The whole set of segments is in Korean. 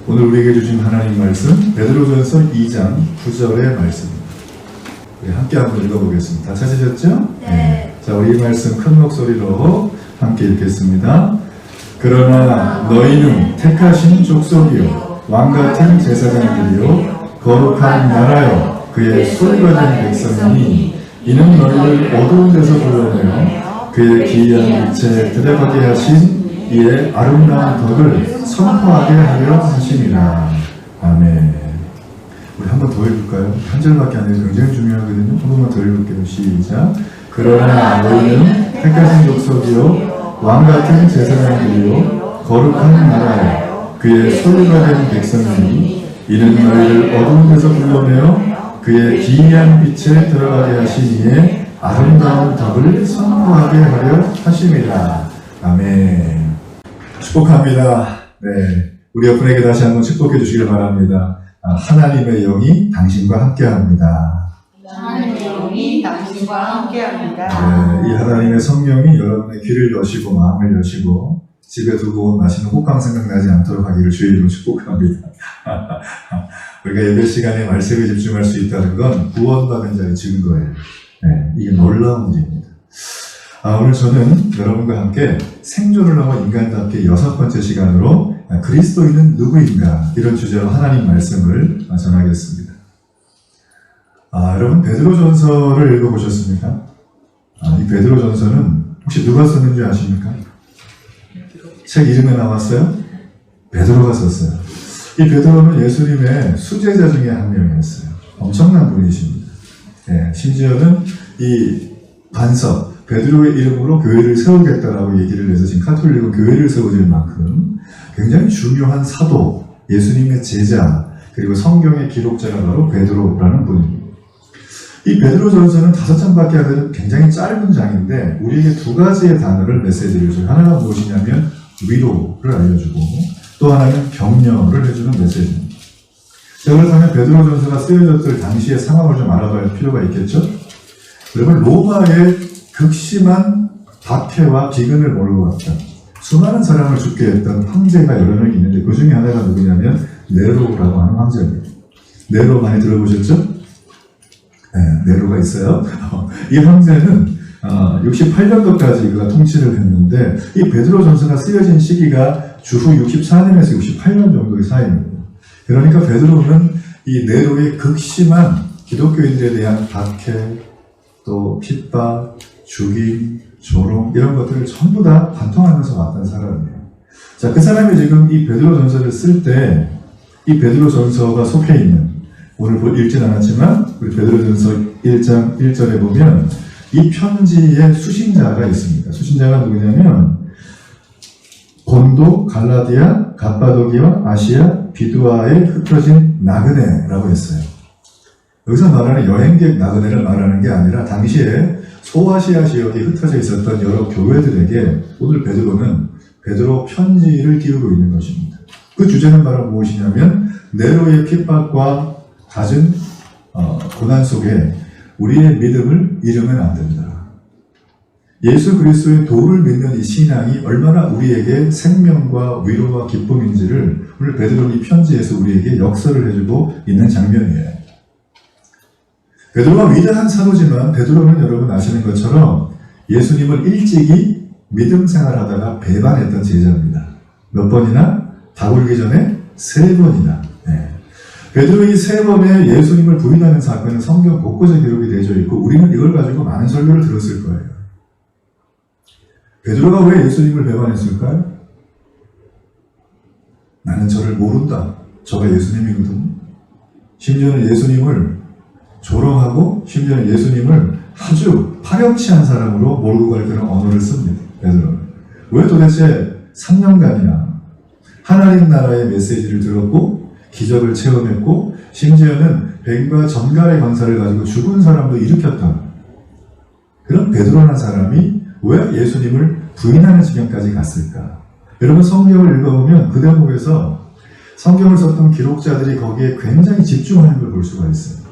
오늘 우리에게 주신 하나님 말씀 베드로전서 2장 9절의 말씀입니다. 우리 함께 한번 읽어보겠습니다. 다 찾으셨죠? 네. 자, 우리 이 말씀 큰 목소리로 함께 읽겠습니다. 그러나 너희는 택하신 족속이요 왕같은 제사장들이요 거룩한 나라요 그의 소유가 된 백성이니 이는 너희를 어두운 데서 불러내어 그의 기이한 빛에 들어가게 하신 이의 아름다운 덕을 선포하게 하려 하심이라. 아멘. 우리 한 번 더 읽을까요? 한 절밖에 안 돼요. 굉장히 중요하거든요. 한 번만 더 읽을게요. 시작. 그러나 너희는 택하신 족속이요 왕같은 제사장들이요 거룩한 나라요 그의 소유가 된 백성이니 이는 너희를 어두운 데서 불러내어 그의 기이한 빛에 들어가게 하신 이의 아름다운 덕을 선포하게 하려 하심이라. 아멘. 축복합니다. 네, 우리 여러분에게 다시 한번 축복해 주시길 바랍니다. 하나님의 영이 당신과 함께합니다. 하나님의 영이 당신과 함께합니다. 네, 이 하나님의 성령이 여러분의 귀를 여시고 마음을 여시고 집에 두고 마시는 호빵 생각나지 않도록 하기를 주의 이름으로 축복합니다. 우리가 예배 시간에 말씀에 집중할 수 있다는 건 구원받은 자의 증거예요. 네, 이게 놀라운 일입니다. 오늘 저는 여러분과 함께 생존을 넘어 인간답게 6번째 시간으로 그리스도인은 누구인가 이런 주제로 하나님 말씀을 전하겠습니다. 여러분 베드로전서를 읽어보셨습니까? 이 베드로전서는 혹시 누가 썼는지 아십니까? 책 이름에 나왔어요? 베드로가 썼어요. 이 베드로는 예수님의 수제자 중에 한 명이었어요. 엄청난 분이십니다. 네, 심지어는 이 반석 베드로의 이름으로 교회를 세우겠다라고 얘기를 해서 지금 카톨릭은 교회를 세워질 만큼 굉장히 중요한 사도, 예수님의 제자, 그리고 성경의 기록자가 바로 베드로라는 분입니다. 이 베드로전서는 5장밖에 안 되는 굉장히 짧은 장인데 우리에게 2가지의 단어를 메시지를 줘요. 하나가 무엇이냐면 위로를 알려주고 또 하나는 격려를 해주는 메시지입니다. 자, 그렇다면 베드로전서가 쓰여졌을 당시의 상황을 좀 알아봐야 필요가 있겠죠? 여러분 로마의 극심한 박해와 기근을 몰고 갔다. 수많은 사람을 죽게 했던 황제가 여러 명 있는데 그 중에 하나가 누구냐면 네로라고 하는 황제입니다. 네로 많이 들어보셨죠? 네, 네로가 있어요. 이 황제는 68년도까지 그가 통치를 했는데 이 베드로전서가 쓰여진 시기가 주후 64년에서 68년 정도의 사이입니다. 그러니까 베드로는 이 네로의 극심한 기독교인들에 대한 박해, 또 핍박, 죽임, 조롱 이런 것들을 전부 다 관통하면서 왔던 사람이에요. 자, 그 사람이 지금 이 베드로전서를 쓸 때 이 베드로전서가 속해 있는 오늘 읽진 않았지만 우리 베드로전서 1장 1절에 보면 이 편지의 수신자가 있습니다. 수신자가 누구냐면 본도, 갈라디아, 갑바도기와 아시아, 비두아에 흩어진 나그네라고 했어요. 여기서 말하는 여행객 나그네를 말하는 게 아니라 당시에 소아시아 지역에 흩어져 있었던 여러 교회들에게 오늘 베드로는 베드로 편지를 띄우고 있는 것입니다. 그 주제는 바로 무엇이냐면 네로의 핍박과 갖은 고난 속에 우리의 믿음을 잃으면 안 된다. 예수 그리스도의 도를 믿는 이 신앙이 얼마나 우리에게 생명과 위로와 기쁨인지를 오늘 베드로는 이 편지에서 우리에게 역설을 해주고 있는 장면이에요. 베드로가 위대한 사도지만 베드로는 여러분 아시는 것처럼 예수님을 일찍이 믿음 생활하다가 배반했던 제자입니다. 몇 번이나? 다 굴기 전에 3번이나. 네. 베드로의 3번의 예수님을 부인하는 사건은 성경 곳곳에 기록이 되어 있고 우리는 이걸 가지고 많은 설교를 들었을 거예요. 베드로가 왜 예수님을 배반했을까요? 나는 저를 모른다. 저가 예수님이거든. 심지어는 예수님을 조롱하고 심지어는 예수님을 아주 파렴치한 사람으로 몰고 갈 그런 언어를 씁니다. 베드로는. 왜 도대체 3년간이나 하나님 나라의 메시지를 들었고 기적을 체험했고 심지어는 뱀과 전갈의 권세를 가지고 죽은 사람도 일으켰던 그런 베드로라는 사람이 왜 예수님을 부인하는 지경까지 갔을까? 여러분 성경을 읽어보면 그 대목에서 성경을 썼던 기록자들이 거기에 굉장히 집중하는 걸 볼 수가 있어요.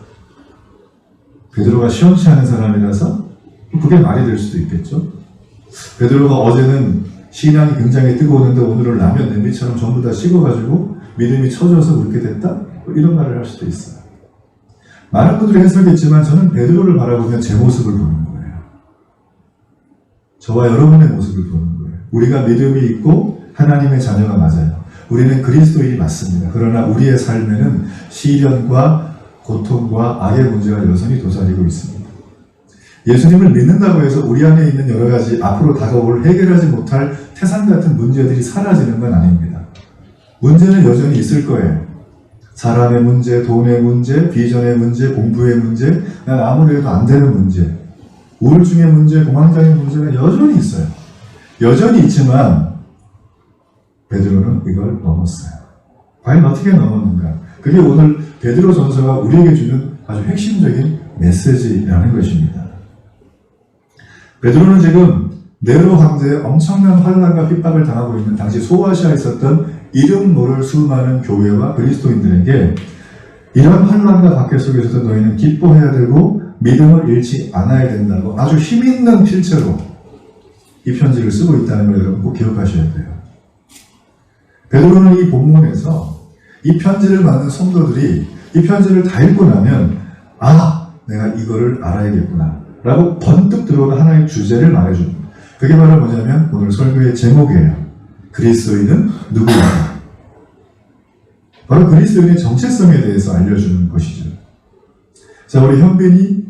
베드로가 시원치 않은 사람이라서 그게 말이 될 수도 있겠죠. 베드로가 어제는 신앙이 굉장히 뜨거웠는데 오늘은 라면 냄비처럼 전부 다 식어가지고 믿음이 처져서 그렇게 됐다? 뭐 이런 말을 할 수도 있어요. 많은 분들이 해석했지만 저는 베드로를 바라보면 제 모습을 보는 거예요. 저와 여러분의 모습을 보는 거예요. 우리가 믿음이 있고 하나님의 자녀가 맞아요. 우리는 그리스도인이 맞습니다. 그러나 우리의 삶에는 시련과 고통과 악의 문제가 여전히 도사리고 있습니다. 예수님을 믿는다고 해서 우리 안에 있는 여러 가지 앞으로 다가올 해결하지 못할 태산 같은 문제들이 사라지는 건 아닙니다. 문제는 여전히 있을 거예요. 사람의 문제, 돈의 문제, 비전의 문제, 공부의 문제, 난 아무리 해도 안 되는 문제, 우울증의 문제, 공황장애 문제는 여전히 있어요. 여전히 있지만 베드로는 이걸 넘었어요. 과연 어떻게 넘었는가? 그게 오늘 베드로 전서가 우리에게 주는 아주 핵심적인 메시지라는 것입니다. 베드로는 지금 네로 황제의 엄청난 환난과 핍박을 당하고 있는 당시 소아시아에 있었던 이름 모를 수많은 교회와 그리스도인들에게 이런 환난과 박해 속에서도 너희는 기뻐해야 되고 믿음을 잃지 않아야 된다고 아주 힘있는 필체로 이 편지를 쓰고 있다는 걸 여러분 꼭 기억하셔야 돼요. 베드로는 이 본문에서 이 편지를 받는 성도들이 이 편지를 다 읽고 나면 내가 이거를 알아야겠구나 라고 번뜩 들어오는 하나의 주제를 말해줍니다. 그게 바로 뭐냐면 오늘 설교의 제목이에요. 그리스도인은 누구인가? 바로 그리스도인의 정체성에 대해서 알려주는 것이죠. 자, 우리 현빈이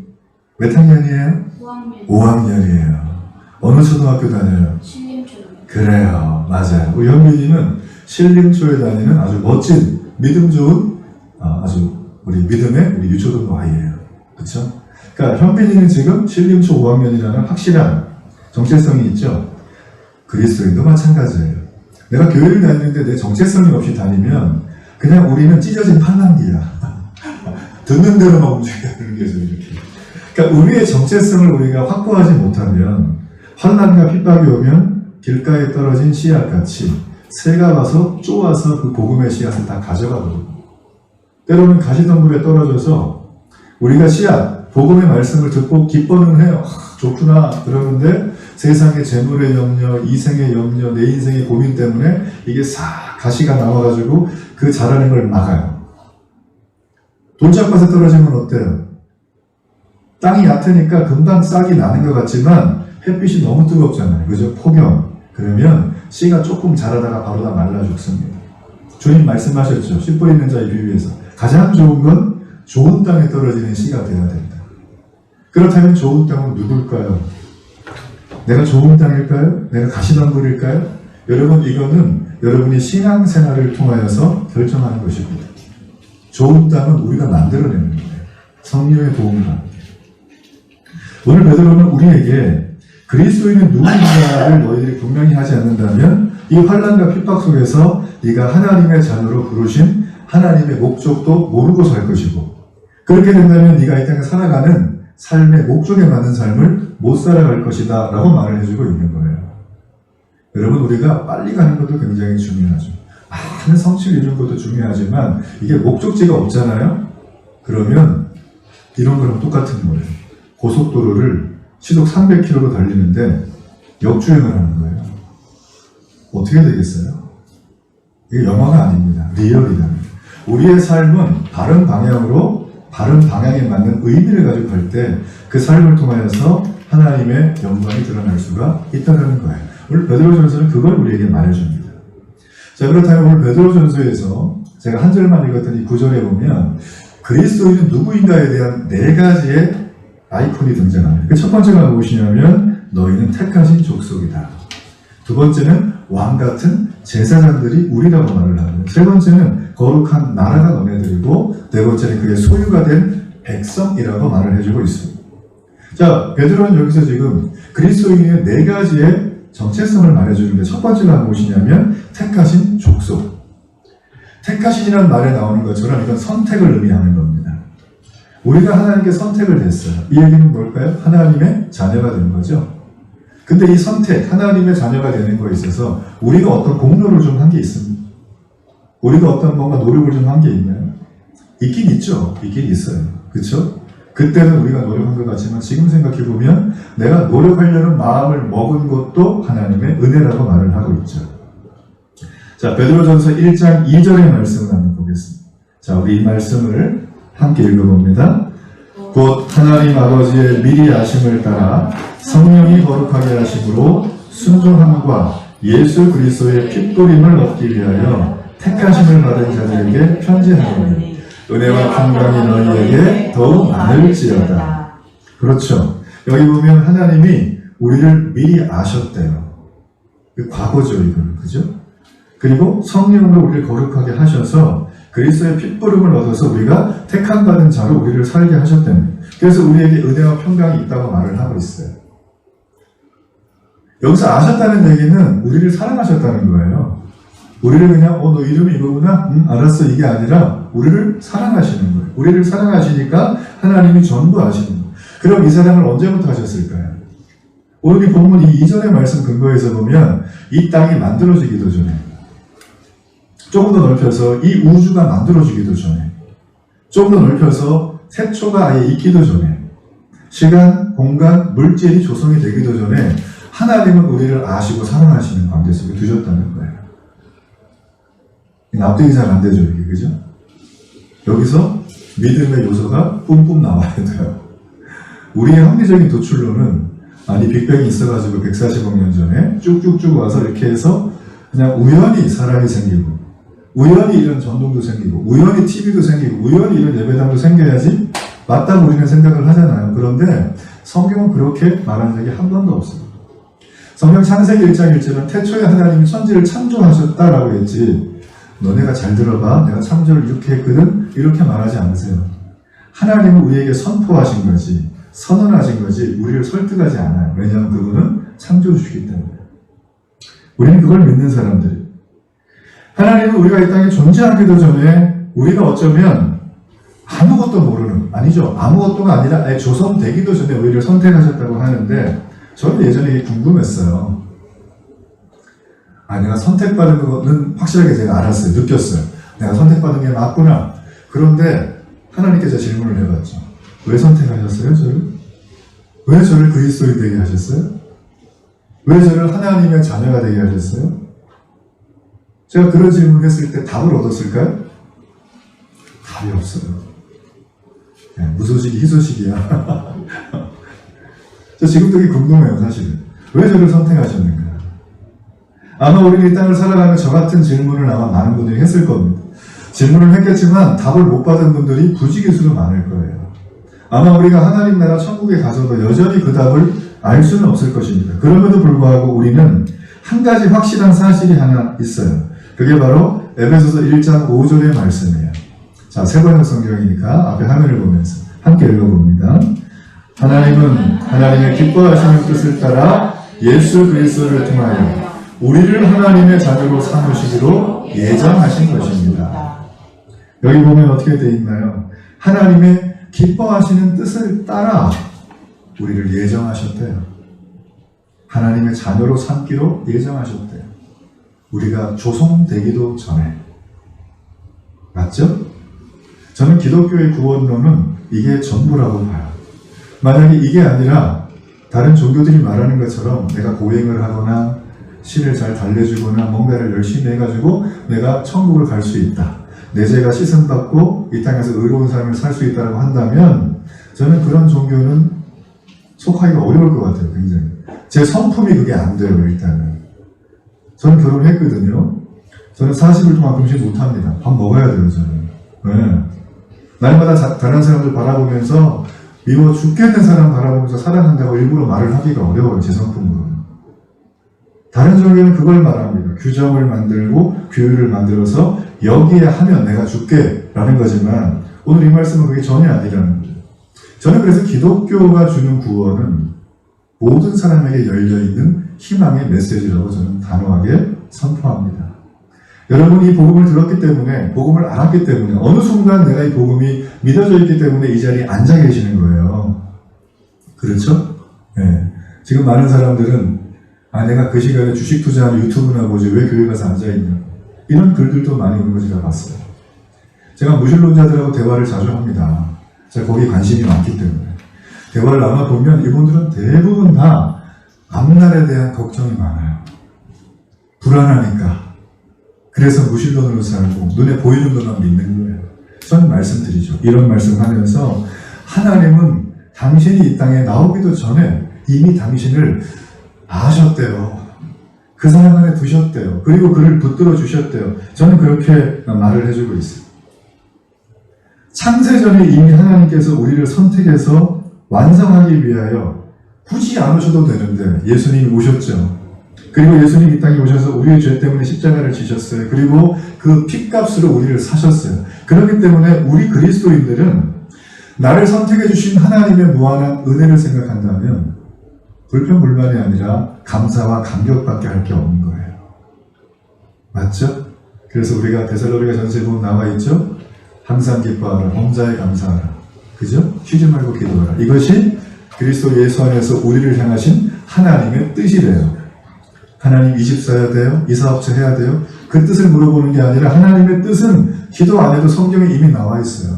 몇 학년이에요? 5학년이에요. 어느 초등학교 다녀요? 신림초등학교. 그래요. 맞아요. 우리 현빈이는 신림초에 다니는 아주 멋진 믿음 좋은 아주 우리 믿음의 우리 유초등부 아이예요. 그렇죠? 그러니까 현빈이는 지금 신림초 5학년이라는 확실한 정체성이 있죠. 그리스도인도 마찬가지예요. 내가 교회를 다니는데 내 정체성이 없이 다니면 그냥 우리는 찢어진 팔랑귀야. 듣는 대로만 움직여야 되는 게죠, 이렇게. 그러니까 우리의 정체성을 우리가 확보하지 못하면 환난과 핍박이 오면 길가에 떨어진 씨앗같이 새가 와서 쪼아서 그 복음의 씨앗을 다 가져가거든요. 때로는 가시덤불에 떨어져서 우리가 씨앗, 복음의 말씀을 듣고 기뻐는 해요. 좋구나 그러는데 세상의 재물의 염려, 이생의 염려, 내 인생의 고민 때문에 이게 싹 가시가 나와가지고 그 자라는 걸 막아요. 돌짝밭에 떨어지면 어때요? 땅이 얕으니까 금방 싹이 나는 것 같지만 햇빛이 너무 뜨겁잖아요. 그죠? 폭염. 그러면 씨가 조금 자라다가 바로 다 말라 죽습니다. 주님 말씀하셨죠. 씨 뿌리는 자의 비유에서 가장 좋은 건 좋은 땅에 떨어지는 씨가 되어야 된다. 그렇다면 좋은 땅은 누굴까요? 내가 좋은 땅일까요? 내가 가시덤불일까요? 여러분, 이거는 여러분이 신앙생활을 통하여서 결정하는 것입니다. 좋은 땅은 우리가 만들어내는 거예요. 성령의 도움과 함께. 오늘 베드로는 우리에게 그리스도인은 누구인가를 너희들이 분명히 하지 않는다면 이 환난과 핍박 속에서 네가 하나님의 자녀로 부르신 하나님의 목적도 모르고 살 것이고, 그렇게 된다면 네가 이 땅에 살아가는 삶의 목적에 맞는 삶을 못 살아갈 것이다 라고 말을 해주고 있는 거예요. 여러분, 우리가 빨리 가는 것도 굉장히 중요하죠. 많은 성취를 이루는 것도 중요하지만 이게 목적지가 없잖아요. 그러면 이런 거랑 똑같은 거예요. 고속도로를 시속 300km로 달리는데 역주행을 하는 거예요. 어떻게 되겠어요? 이게 영화가 아닙니다. 리얼이다. 우리의 삶은 바른 방향으로, 바른 방향에 맞는 의미를 가지고 갈 때 그 삶을 통하여서 하나님의 영광이 드러날 수가 있다는 거예요. 오늘 베드로전서는 그걸 우리에게 말해줍니다. 자, 그렇다면 오늘 베드로전서에서 제가 한 절만 읽었던 이 구절에 보면 그리스도인은 누구인가에 대한 네 가지의 아이콘이 등장합니다. 그 첫 번째가 무엇이냐면 너희는 택하신 족속이다. 두 번째는 왕같은 제사장들이 우리라고 말을 합니다. 세 번째는 거룩한 나라가 너네들이고, 네 번째는 그의 소유가 된 백성이라고 말을 해주고 있습니다. 자, 베드로는 여기서 지금 그리스도인의 네 가지의 정체성을 말해주는데 첫 번째가 무엇이냐면 택하신 족속. 택하신이라는 말에 나오는 것처럼 이건 선택을 의미하는 겁니다. 우리가 하나님께 선택을 했어요. 이 얘기는 뭘까요? 하나님의 자녀가 되는 거죠. 근데 이 선택, 하나님의 자녀가 되는 거에 있어서 우리가 어떤 공로를 좀 한 게 있습니다. 우리가 어떤 뭔가 노력을 좀 한 게 있나요? 있긴 있죠. 있긴 있어요. 그렇죠? 그때는 우리가 노력한 것 같지만 지금 생각해보면 내가 노력하려는 마음을 먹은 것도 하나님의 은혜라고 말을 하고 있죠. 자, 베드로전서 1장 2절의 말씀을 한번 보겠습니다. 자, 우리 이 말씀을 함께 읽어봅니다. 곧 하나님 아버지의 미리 아심을 따라 성령이 거룩하게 하심으로 순종함과 예수 그리스도의 핏부림을 얻기 위하여 택하심을 받은 자들에게 편지하노니 은혜와 평강이 너희에게 더욱 많을지어다. 그렇죠. 여기 보면 하나님이 우리를 미리 아셨대요. 과거죠, 이거는. 그죠? 그리고 성령으로 우리를 거룩하게 하셔서 그리스도의 핏부름을 얻어서 우리가 택함받은 자로 우리를 살게 하셨답니다. 그래서 우리에게 은혜와 평강이 있다고 말을 하고 있어요. 여기서 아셨다는 얘기는 우리를 사랑하셨다는 거예요. 우리를 그냥 너 이름이 이거구나? 알았어, 이게 아니라 우리를 사랑하시는 거예요. 우리를 사랑하시니까 하나님이 전부 아시는 거예요. 그럼 이 사랑을 언제부터 하셨을까요? 오늘 이 본문 이 이전의 말씀 근거에서 보면 이 땅이 만들어지기도 전에, 조금 더 넓혀서 이 우주가 만들어지기도 전에, 조금 더 넓혀서 태초가 아예 있기도 전에, 시간, 공간, 물질이 조성이 되기도 전에 하나님은 우리를 아시고 사랑하시는 관계 속에 두셨다는 거예요. 납득이 잘 안 되죠, 이게, 그죠? 여기서 믿음의 요소가 뿜뿜 나와야 돼요. 우리의 합리적인 도출로는, 아니, 빅뱅이 있어가지고 140억 년 전에 쭉쭉쭉 와서 이렇게 해서 그냥 우연히 사람이 생기고, 우연히 이런 전동도 생기고, 우연히 TV도 생기고, 우연히 이런 예배당도 생겨야지 맞다고 우리는 생각을 하잖아요. 그런데 성경은 그렇게 말한 적이 한 번도 없어요. 성경 창세기 1장 1절은 태초에 하나님이 천지를 창조하셨다라고 했지, 너네가 잘 들어봐, 내가 창조를 이렇게 했거든, 이렇게 말하지 않으세요. 하나님은 우리에게 선포하신 거지, 선언하신 거지, 우리를 설득하지 않아요. 왜냐하면 그분은 창조주시기 때문에. 우리는 그걸 믿는 사람들이. 하나님은 우리가 이 땅에 존재하기도 전에 우리가 어쩌면 아무것도 모르는, 아니죠, 아무것도가 아니라 아예 조성되기도 전에 우리를 선택하셨다고 하는데, 저는 예전에 궁금했어요. 내가 선택받은 거는 확실하게 제가 알았어요. 느꼈어요. 내가 선택받은 게 맞구나. 그런데 하나님께서 질문을 해봤죠. 왜 선택하셨어요, 저를? 왜 저를 그리스도인 되게 하셨어요? 왜 저를 하나님의 자녀가 되게 하셨어요? 제가 그런 질문을 했을 때 답을 얻었을까요? 답이 없어요. 무소식이 희소식이야. 저 지금 되게 궁금해요, 사실은. 왜 저를 선택하셨는가? 아마 우리는 이 땅을 살아가면 저 같은 질문을 아마 많은 분들이 했을 겁니다. 질문을 했겠지만 답을 못 받은 분들이 부지기수로 많을 거예요. 아마 우리가 하나님 나라 천국에 가서도 여전히 그 답을 알 수는 없을 것입니다. 그럼에도 불구하고 우리는 한 가지 확실한 사실이 하나 있어요. 그게 바로 에베소서 1장 5절의 말씀이에요. 자, 세 번역 성경이니까 앞에 화면을 보면서 함께 읽어봅니다. 하나님은 하나님의 기뻐하시는 뜻을 따라 예수 그리스도를 통하여 우리를 하나님의 자녀로 삼으시기로 예정하신 것입니다. 여기 보면 어떻게 되어 있나요? 하나님의 기뻐하시는 뜻을 따라 우리를 예정하셨대요. 하나님의 자녀로 삼기로 예정하셨대요. 우리가 조성되기도 전에. 맞죠? 저는 기독교의 구원론은 이게 전부라고 봐요. 만약에 이게 아니라 다른 종교들이 말하는 것처럼 내가 고행을 하거나 신을 잘 달래주거나 뭔가를 열심히 해가지고 내가 천국을 갈 수 있다, 내 죄가 씻음받고 이 땅에서 의로운 삶을 살 수 있다고 한다면 저는 그런 종교는 속하기가 어려울 것 같아요. 굉장히 제 성품이 그게 안 돼요. 일단은 저는 결혼했거든요. 저는 40일 동안 금식 못합니다. 밥 먹어야 돼요. 저는. 네. 날마다 다른 사람들 바라보면서 미워 죽겠는 사람 바라보면서 사랑한다고 일부러 말을 하기가 어려워요. 제 성품으로는. 다른 종교는 그걸 말합니다. 규정을 만들고 규율을 만들어서 여기에 하면 내가 죽게 라는 거지만 오늘 이 말씀은 그게 전혀 아니라는 거예요. 저는 그래서 기독교가 주는 구원은 모든 사람에게 열려있는 희망의 메시지라고 저는 단호하게 선포합니다. 여러분이 이 복음을 들었기 때문에, 복음을 알았기 때문에, 어느 순간 내가 이 복음이 믿어져 있기 때문에 이 자리에 앉아 계시는 거예요. 그렇죠? 네. 지금 많은 사람들은 내가 그 시간에 주식 투자하는 유튜브나 보지 왜 교회 가서 앉아있냐, 이런 글들도 많이 오는 거 제가 봤어요. 제가 무신론자들하고 대화를 자주 합니다. 제가 거기에 관심이 많기 때문에. 대화를 나눠보면 이분들은 대부분 다 앞날에 대한 걱정이 많아요. 불안하니까. 그래서 무신론으로 살고 눈에 보이는 것만 믿는 거예요. 저는 말씀드리죠. 이런 말씀하면서 하나님은 당신이 이 땅에 나오기도 전에 이미 당신을 아셨대요. 그 사람 안에 두셨대요. 그리고 그를 붙들어 주셨대요. 저는 그렇게 말을 해주고 있어요. 창세전에 이미 하나님께서 우리를 선택해서 완성하기 위하여 굳이 안 오셔도 되는데 예수님이 오셨죠. 그리고 예수님 이 땅에 오셔서 우리의 죄 때문에 십자가를 지셨어요. 그리고 그 핏값으로 우리를 사셨어요. 그렇기 때문에 우리 그리스도인들은 나를 선택해 주신 하나님의 무한한 은혜를 생각한다면 불평불만이 아니라 감사와 감격밖에 할 게 없는 거예요. 맞죠? 그래서 우리가 데살로니가 전서에 보면 나와 있죠? 항상 기뻐하라, 범사에 감사하라. 그죠? 쉬지 말고 기도하라. 이것이 그리스도 예수 안에서 우리를 향하신 하나님의 뜻이래요. 하나님 이 집 사야 돼요? 이 사업체 해야 돼요? 그 뜻을 물어보는 게 아니라 하나님의 뜻은 기도 안에도 성경에 이미 나와 있어요.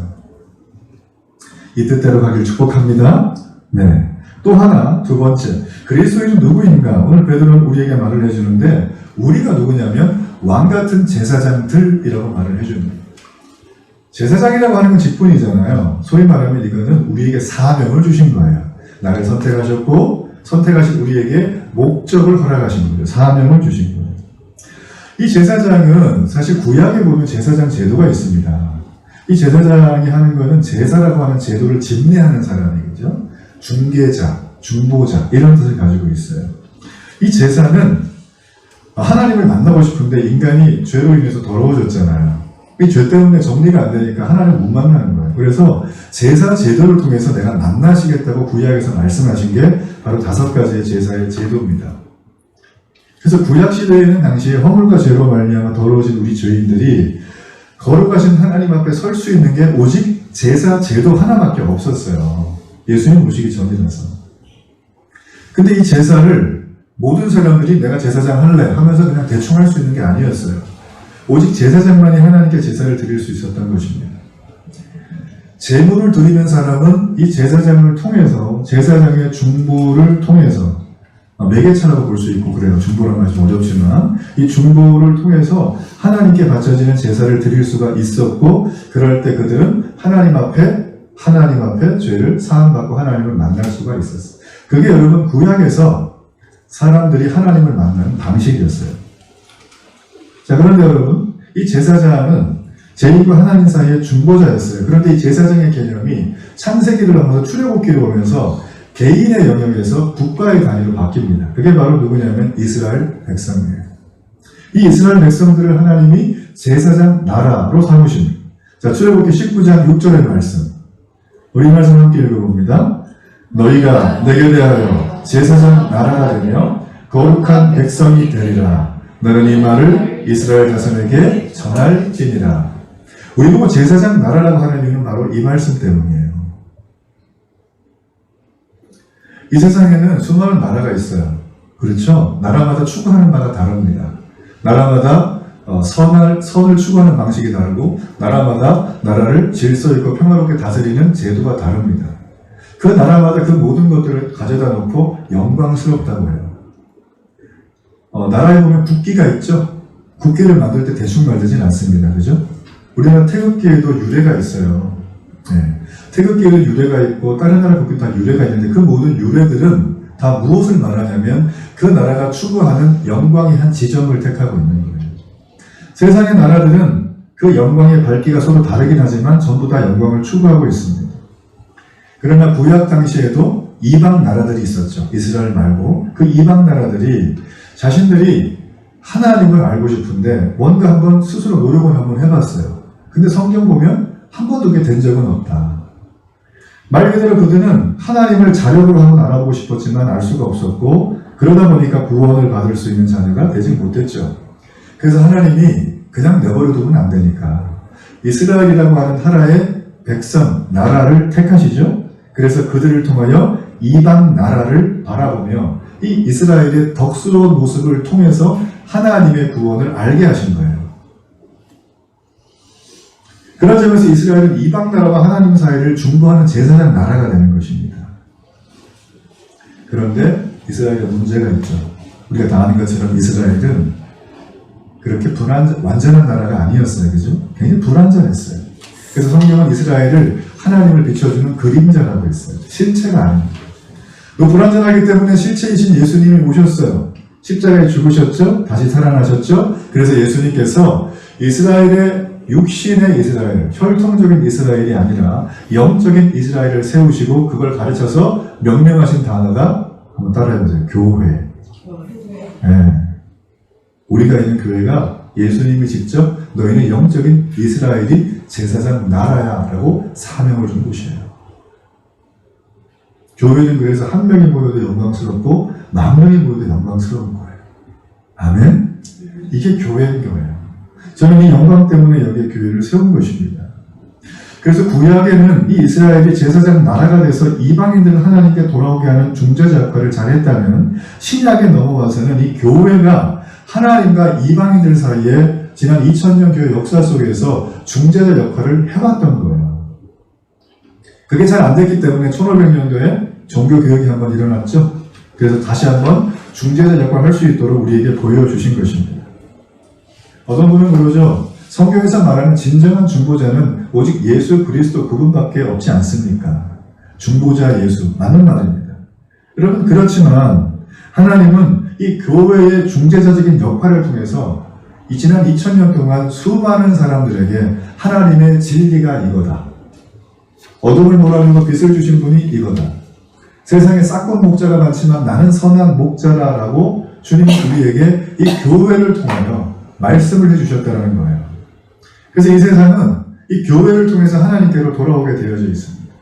이 뜻대로 가길 축복합니다. 네. 또 하나, 두 번째. 그리스도인은 누구인가? 오늘 베드로는 우리에게 말을 해주는데 우리가 누구냐면 왕같은 제사장들이라고 말을 해줍니다. 제사장이라고 하는 건 직분이잖아요. 소위 말하면 이거는 우리에게 사명을 주신 거예요. 나를 선택하셨고 선택하신 우리에게 목적을 허락하신 거예요. 사명을 주신 거예요. 이 제사장은 사실 구약에 보면 제사장 제도가 있습니다. 이 제사장이 하는 거는 제사라고 하는 제도를 집례하는 사람이죠. 중개자, 중보자 이런 뜻을 가지고 있어요. 이 제사는 하나님을 만나고 싶은데 인간이 죄로 인해서 더러워졌잖아요. 이 죄 때문에 정리가 안 되니까 하나님을 못 만나는 거예요. 그래서 제사 제도를 통해서 내가 만나시겠다고 구약에서 말씀하신 게 바로 5가지의 제사의 제도입니다. 그래서 구약 시대에는 당시에 허물과 죄로 말미암아 더러워진 우리 죄인들이 거룩하신 하나님 앞에 설 수 있는 게 오직 제사 제도 하나밖에 없었어요. 예수님 오시기 전이라서. 근데 이 제사를 모든 사람들이 내가 제사장 할래 하면서 그냥 대충 할 수 있는 게 아니었어요. 오직 제사장만이 하나님께 제사를 드릴 수 있었던 것입니다. 제물을 드리는 사람은 이 제사장을 통해서 제사장의 중보를 통해서 매개차라고 볼 수 있고 그래요. 중보라는 말이 좀 어렵지만 이 중보를 통해서 하나님께 바쳐지는 제사를 드릴 수가 있었고 그럴 때 그들은 하나님 앞에 죄를 사함받고 하나님을 만날 수가 있었어요. 그게 여러분 구약에서 사람들이 하나님을 만나는 방식이었어요. 자, 그런데 여러분, 이 제사장은 죄인과 하나님 사이의 중보자였어요. 그런데 이 제사장의 개념이 창세기를 넘어서 출애굽기로 오면서 개인의 영역에서 국가의 단위로 바뀝니다. 그게 바로 누구냐면 이스라엘 백성이에요. 이 이스라엘 백성들을 하나님이 제사장 나라로 삼으십니다. 자, 출애굽기 19장 6절의 말씀. 우리 말씀 함께 읽어봅니다. 너희가 내게 대하여 제사장 나라가 되며 거룩한 백성이 되리라. 너는 이 말을 이스라엘 자손에게 전할지니라. 우리 보고 제사장 나라라고 하는 이유는 바로 이 말씀 때문이에요. 이 세상에는 수많은 나라가 있어요. 그렇죠? 나라마다 추구하는 바가 다릅니다. 나라마다 선을 추구하는 방식이 다르고 나라마다 나라를 질서 있고 평화롭게 다스리는 제도가 다릅니다. 그 나라마다 그 모든 것들을 가져다 놓고 영광스럽다고 해요. 나라에 보면 국기가 있죠? 국기를 만들 때 대충 만들진 않습니다. 그죠? 우리나라 태극기에도 유래가 있어요. 네. 태극기에도 유래가 있고 다른 나라 국기도 다 유래가 있는데 그 모든 유래들은 다 무엇을 말하냐면 그 나라가 추구하는 영광의 한 지점을 택하고 있는 거예요. 세상의 나라들은 그 영광의 밝기가 서로 다르긴 하지만 전부 다 영광을 추구하고 있습니다. 그러나 구약 당시에도 이방 나라들이 있었죠. 이스라엘 말고 그 이방 나라들이 자신들이 하나님을 알고 싶은데 뭔가 한번 스스로 노력을 한번 해봤어요. 근데 성경 보면 한 번도 그게 된 적은 없다. 말 그대로 그들은 하나님을 자력으로 한번 알아보고 싶었지만 알 수가 없었고 그러다 보니까 구원을 받을 수 있는 자녀가 되지 못했죠. 그래서 하나님이 그냥 내버려 두면 안 되니까 이스라엘이라고 하는 하나의 백성, 나라를 택하시죠. 그래서 그들을 통하여 이방 나라를 바라보며 이 이스라엘의 덕스러운 모습을 통해서 하나님의 구원을 알게 하신 거예요. 그런 점에서 이스라엘은 이방 나라와 하나님 사이를 중보하는 제사장 나라가 되는 것입니다. 그런데 이스라엘에 문제가 있죠. 우리가 다 아는 것처럼 이스라엘은 그렇게 완전한 나라가 아니었어요. 그죠? 굉장히 불완전했어요. 그래서 성경은 이스라엘을 하나님을 비춰주는 그림자라고 했어요. 실체가 아닙니다. 또 불완전하기 때문에 실체이신 예수님이 오셨어요. 십자가에 죽으셨죠? 다시 살아나셨죠? 그래서 예수님께서 이스라엘의 육신의 이스라엘, 혈통적인 이스라엘이 아니라 영적인 이스라엘을 세우시고 그걸 가르쳐서 명령하신 단어가 한번 따라해보세요. 교회. 네. 우리가 있는 교회가 예수님이 직접 너희는 영적인 이스라엘이 제사장 나라야 라고 사명을 준 곳이에요. 교회는 그래서 한 명이 모여도 영광스럽고 만 명이 모여도 영광스러운 거예요. 아멘? 이게 교회인 거예요. 저는 이 영광 때문에 여기에 교회를 세운 것입니다. 그래서 구약에는 이 이스라엘이 제사장 나라가 돼서 이방인들을 하나님께 돌아오게 하는 중재자 역할을 잘했다면 신약에 넘어와서는 이 교회가 하나님과 이방인들 사이에 지난 2000년 교회 역사 속에서 중재자 역할을 해왔던 거예요. 그게 잘 안 됐기 때문에 1500년도에 종교개혁이 한번 일어났죠. 그래서 다시 한번 중재자 역할을 할 수 있도록 우리에게 보여주신 것입니다. 어떤 분은 그러죠. 성경에서 말하는 진정한 중보자는 오직 예수 그리스도 그분밖에 없지 않습니까? 중보자 예수, 맞는 말입니다. 여러분 그렇지만 하나님은 이 교회의 중재자적인 역할을 통해서 이 지난 2000년 동안 수많은 사람들에게 하나님의 진리가 이거다. 어둠을 몰아내고 빛을 주신 분이 이거다. 세상에 싹건 목자가 많지만 나는 선한 목자라라고 주님은 우리에게 이 교회를 통하여 말씀을 해주셨다는 거예요. 그래서 이 세상은 이 교회를 통해서 하나님께로 돌아오게 되어져 있습니다.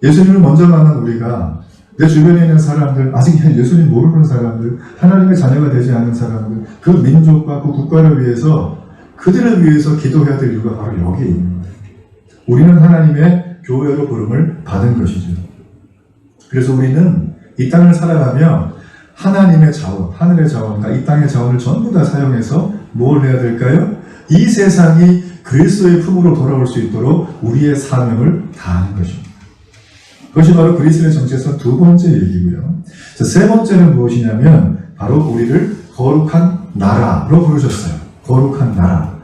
예수님을 먼저 만난 우리가 내 주변에 있는 사람들, 아직 예수님 모르는 사람들, 하나님의 자녀가 되지 않은 사람들, 그 민족과 그 국가를 위해서 그들을 위해서 기도해야 될 이유가 바로 여기에 있는 거예요. 우리는 하나님의 교회로 부름을 받은 것이죠. 그래서 우리는 이 땅을 살아가며 하나님의 자원, 하늘의 자원, 그러니까 이 땅의 자원을 전부 다 사용해서 뭘 해야 될까요? 이 세상이 그리스도의 품으로 돌아올 수 있도록 우리의 사명을 다하는 것입니다. 그것이 바로 그리스도의 정체에서 두 번째 얘기고요. 세 번째는 무엇이냐면 바로 우리를 거룩한 나라로 부르셨어요. 거룩한 나라.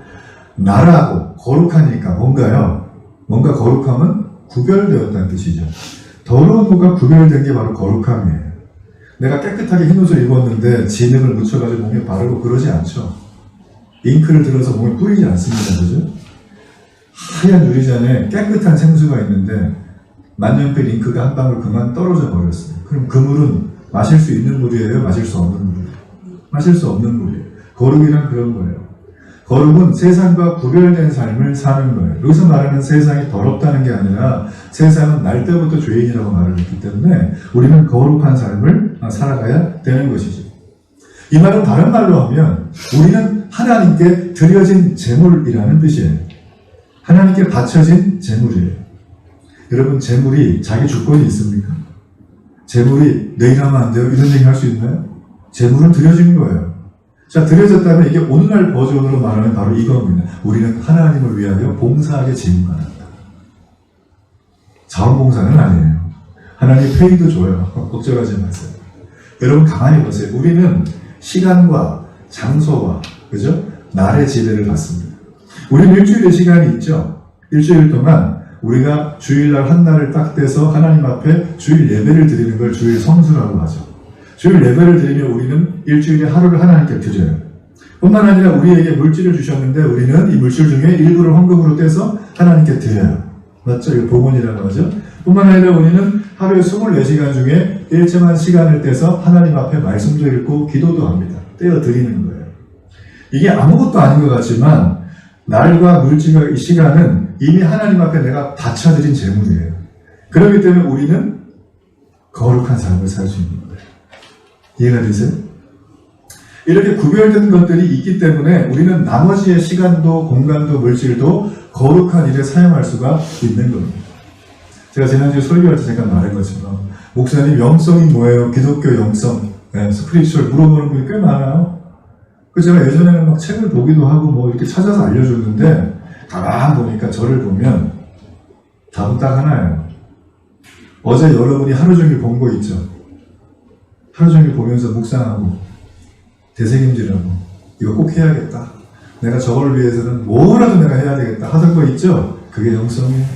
나라하고 거룩하니까 뭔가요? 뭔가 거룩함은 구별되었다는 뜻이죠. 더러운 것과 구별된 게 바로 거룩함이에요. 내가 깨끗하게 흰옷을 입었는데 진흙을 묻혀가지고 몸에 바르고 그러지 않죠. 잉크를 들어서 몸에 뿌리지 않습니다. 그죠? 하얀 유리잔에 깨끗한 생수가 있는데 만년필 잉크가 한 방울 그만 떨어져 버렸어요. 그럼 그 물은 마실 수 있는 물이에요? 마실 수 없는 물이에요? 마실 수 없는 물이에요. 거룩이란 그런 거예요. 거룩은 세상과 구별된 삶을 사는 거예요. 여기서 말하는 세상이 더럽다는 게 아니라 세상은 날 때부터 죄인이라고 말을 했기 때문에 우리는 거룩한 삶을 살아가야 되는 것이죠. 이 말은 다른 말로 하면 우리는 하나님께 드려진 제물이라는 뜻이에요. 하나님께 바쳐진 제물이에요. 여러분 제물이 자기 주권이 있습니까? 제물이 내일 하면 안 돼요? 이런 얘기 할 수 있나요? 제물은 드려진 거예요. 자, 드려졌다면 이게 오늘날 버전으로 말하면 바로 이겁니다. 우리는 하나님을 위하여 봉사하게 지음받았다. 자원봉사는 아니에요. 하나님 페이도 줘요. 걱정하지 마세요. 여러분 가만히 보세요. 우리는 시간과 장소와 그죠? 날의 지배를 받습니다. 우리는 일주일의 시간이 있죠. 일주일 동안 우리가 주일날 한 날을 딱 떼서 하나님 앞에 주일 예배를 드리는 걸 주일 성수라고 하죠. 주일 예배를 드리며 우리는 일주일에 하루를 하나님께 드려요. 뿐만 아니라 우리에게 물질을 주셨는데 우리는 이 물질 중에 일부를 헌금으로 떼서 하나님께 드려요. 맞죠? 이거 복원이라고 하죠. 뿐만 아니라 우리는 하루에 24시간 중에 일정한 시간을 떼서 하나님 앞에 말씀도 읽고 기도도 합니다. 떼어 드리는 거예요. 이게 아무것도 아닌 것 같지만 날과 물질과 이 시간은 이미 하나님 앞에 내가 바쳐드린 재물이에요. 그렇기 때문에 우리는 거룩한 삶을 살 수 있는 거예요. 이해가 되세요? 이렇게 구별된 것들이 있기 때문에 우리는 나머지의 시간도 공간도 물질도 거룩한 일에 사용할 수가 있는 겁니다. 제가 지난주에 설교할 때 잠깐 말한 것처럼 목사님 영성이 뭐예요? 기독교 영성, 스피리추얼 물어보는 분이 꽤 많아요. 그래서 제가 예전에는 막 책을 보기도 하고 뭐 이렇게 찾아서 알려줬는데 가만 보니까 저를 보면 답은 딱 하나예요. 어제 여러분이 하루 종일 본 거 있죠? 하루 종일 보면서 묵상하고 되새김질하고 이거 꼭 해야겠다. 내가 저걸 위해서는 뭐라도 내가 해야 되겠다 하던 거 있죠? 그게 영성이에요.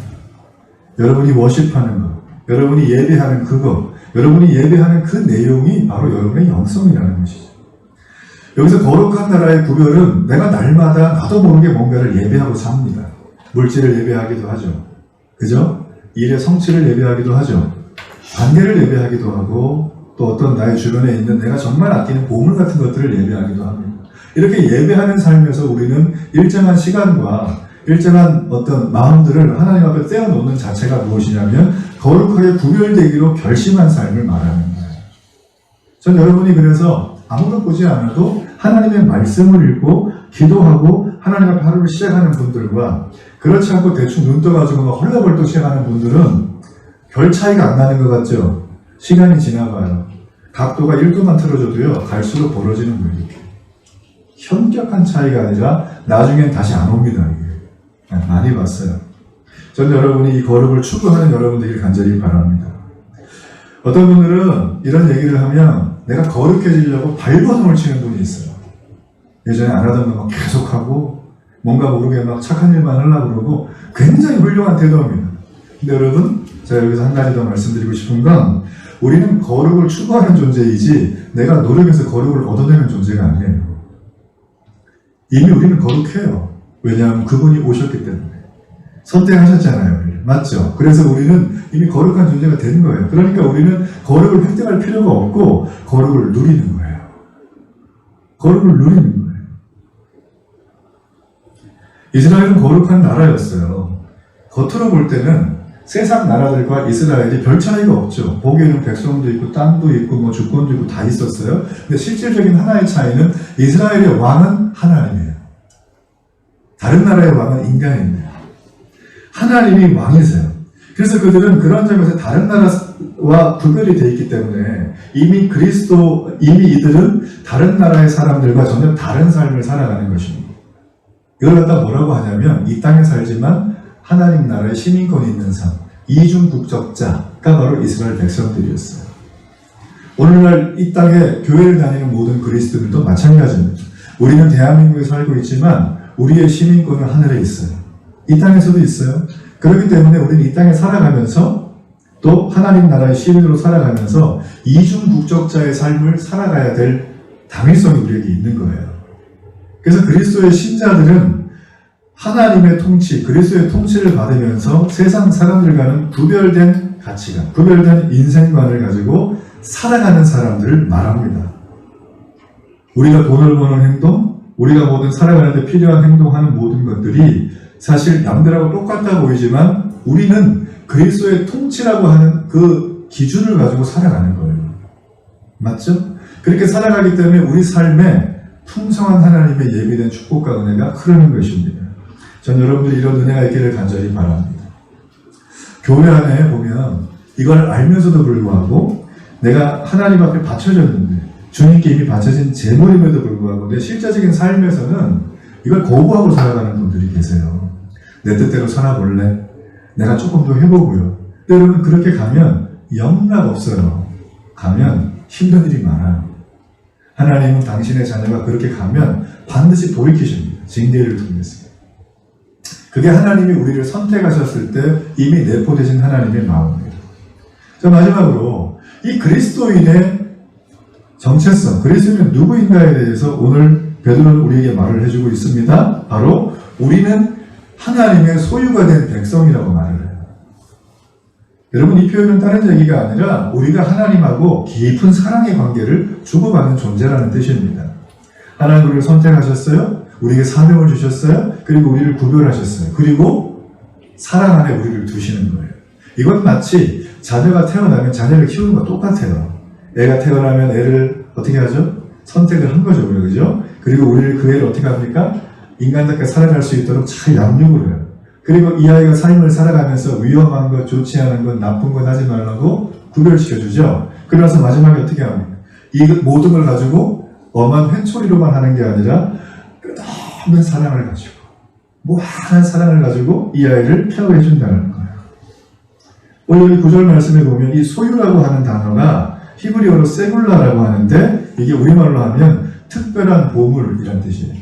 여러분이 워십하는 거, 여러분이 예배하는 그거, 여러분이 예배하는 그 내용이 바로 여러분의 영성이라는 것이죠. 여기서 거룩한 나라의 구별은 내가 날마다 나도 모르게 뭔가를 예배하고 삽니다. 물질을 예배하기도 하죠. 그죠? 일의 성취를 예배하기도 하죠. 관계를 예배하기도 하고 또 어떤 나의 주변에 있는 내가 정말 아끼는 보물 같은 것들을 예배하기도 합니다. 이렇게 예배하는 삶에서 우리는 일정한 시간과 일정한 어떤 마음들을 하나님 앞에 떼어놓는 자체가 무엇이냐면 거룩하게 구별되기로 결심한 삶을 말하는 거예요. 전 여러분이 그래서 아무도 보지 않아도 하나님의 말씀을 읽고 기도하고 하나님 앞에 하루를 시작하는 분들과 그렇지 않고 대충 눈 떠가지고 막 헐레벌떡 시작하는 분들은 별 차이가 안 나는 것 같죠? 시간이 지나가요. 각도가 1도만 틀어줘도요 갈수록 벌어지는 거예요. 이렇게. 현격한 차이가 아니라 나중엔 다시 안 옵니다. 이게. 많이 봤어요. 저는 여러분이 이 거룩을 추구하는 여러분들이 간절히 바랍니다. 어떤 분들은 이런 얘기를 하면 내가 거룩해지려고 발버둥을 치는 분이 있어요. 예전에 안 하던 거 막 계속하고 뭔가 모르게 막 착한 일만 하려고 그러고 굉장히 훌륭한 태도입니다. 근데 여러분 제가 여기서 한 가지 더 말씀드리고 싶은 건 우리는 거룩을 추구하는 존재이지 내가 노력해서 거룩을 얻어내는 존재가 아니에요. 이미 우리는 거룩해요. 왜냐하면 그분이 오셨기 때문에. 선택하셨잖아요. 맞죠? 그래서 우리는 이미 거룩한 존재가 된 거예요. 그러니까 우리는 거룩을 획득할 필요가 없고 거룩을 누리는 거예요. 거룩을 누리는 거예요. 이스라엘은 거룩한 나라였어요. 겉으로 볼 때는 세상 나라들과 이스라엘이 별 차이가 없죠. 보기에는 백성도 있고 땅도 있고 뭐 주권도 있고 다 있었어요. 근데 실질적인 하나의 차이는 이스라엘의 왕은 하나님이에요. 다른 나라의 왕은 인간입니다. 하나님이 왕이세요. 그래서 그들은 그런 점에서 다른 나라와 구별이 되어 있기 때문에 이미 이들은 다른 나라의 사람들과 전혀 다른 삶을 살아가는 것입니다. 이걸 갖다 뭐라고 하냐면 이 땅에 살지만 하나님 나라의 시민권이 있는 삶, 이중 국적자가 바로 이스라엘 백성들이었어요. 오늘날 이 땅에 교회를 다니는 모든 그리스도인들도 마찬가지입니다. 우리는 대한민국에 살고 있지만 우리의 시민권은 하늘에 있어요. 이 땅에서도 있어요. 그렇기 때문에 우리는 이 땅에 살아가면서 또 하나님 나라의 시민으로 살아가면서 이중 국적자의 삶을 살아가야 될 당위성이 우리에게 있는 거예요. 그래서 그리스도의 신자들은 하나님의 통치, 그리스도의 통치를 받으면서 세상 사람들과는 구별된 가치관, 구별된 인생관을 가지고 살아가는 사람들을 말합니다. 우리가 돈을 버는 행동, 우리가 모든 살아가는 데 필요한 행동하는 모든 것들이 사실 남들하고 똑같아 보이지만 우리는 그리스도의 통치라고 하는 그 기준을 가지고 살아가는 거예요. 맞죠? 그렇게 살아가기 때문에 우리 삶에 풍성한 하나님의 예비된 축복과 은혜가 흐르는 것입니다. 전 여러분들이 이런 은혜가 있기를 간절히 바랍니다. 교회 안에 보면 이걸 알면서도 불구하고 내가 하나님 앞에 바쳐졌는데 주님께 이미 바쳐진 제물임에도 불구하고 내 실제적인 삶에서는 이걸 거부하고 살아가는 분들이 계세요. 내 뜻대로 살아볼래? 내가 조금 더 해보고요. 근데 여러분 그렇게 가면 영락 없어요. 가면 힘든 일이 많아요. 하나님은 당신의 자녀가 그렇게 가면 반드시 돌이키십니다. 징계를 통해서. 그게 하나님이 우리를 선택하셨을 때 이미 내포되신 하나님의 마음입니다. 자, 마지막으로 이 그리스도인의 정체성, 그리스도인은 누구인가에 대해서 오늘 베드로는 우리에게 말을 해주고 있습니다. 바로 우리는 하나님의 소유가 된 백성이라고 말을 해요. 여러분 이 표현은 다른 얘기가 아니라 우리가 하나님하고 깊은 사랑의 관계를 주고받는 존재라는 뜻입니다. 하나님 우리를 선택하셨어요. 우리에게 사명을 주셨어요. 그리고 우리를 구별하셨어요. 그리고 사랑 안에 우리를 두시는 거예요. 이건 마치 자녀가 태어나면 자녀를 키우는 거 똑같아요. 애가 태어나면 애를 어떻게 하죠? 선택을 한 거죠. 그죠? 그리고 우리를 그 애를 어떻게 합니까? 인간답게 살아갈 수 있도록 잘 양육을 해요. 그리고 이 아이가 삶을 살아가면서 위험한 것, 좋지 않은 것, 나쁜 것 하지 말라고 구별시켜주죠. 그래서 마지막에 어떻게 합니까? 이 모든 걸 가지고 엄한 회초리로만 하는 게 아니라 끝없는 사랑을 가지고 무한한 사랑을 가지고 이 아이를 케어해 준다는 거예요. 오늘 이 9절 말씀에 보면 이 소유라고 하는 단어가 히브리어로 세굴라라고 하는데 이게 우리말로 하면 특별한 보물이란 뜻이에요.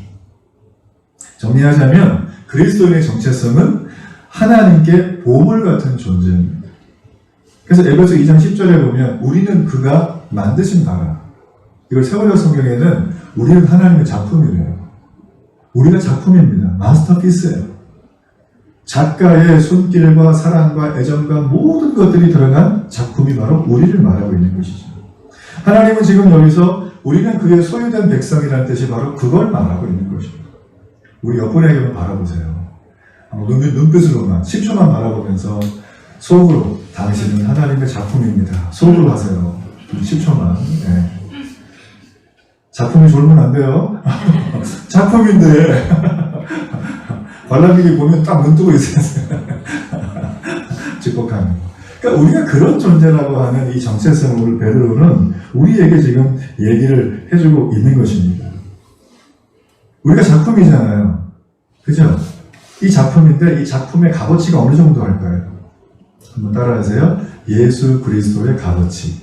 정리하자면 그리스도인의 정체성은 하나님께 보물 같은 존재입니다. 그래서 에베소 2장 10절에 보면 우리는 그가 만드신 바라. 이걸 세월호 성경에는 우리는 하나님의 작품이래요. 우리가 작품입니다. 마스터피스예요. 작가의 손길과 사랑과 애정과 모든 것들이 들어간 작품이 바로 우리를 말하고 있는 것이죠. 하나님은 지금 여기서 우리는 그의 소유된 백성이라는 뜻이 바로 그걸 말하고 있는 것입니다. 우리 옆분에게만 바라보세요. 눈빛으로만 10초만 바라보면서 속으로 당신은 하나님의 작품입니다. 속으로 하세요. 10초만. 네. 작품이 졸면 안 돼요. 작품인데 관람객이 보면 딱 눈 뜨고 있어요. 직복하는. 그러니까 우리가 그런 존재라고 하는 이 정체성을 베드로는 우리에게 지금 얘기를 해주고 있는 것입니다. 우리가 작품이잖아요. 그죠? 이 작품인데 이 작품의 값어치가 어느 정도 할까요? 한번 따라하세요. 예수 그리스도의 값어치.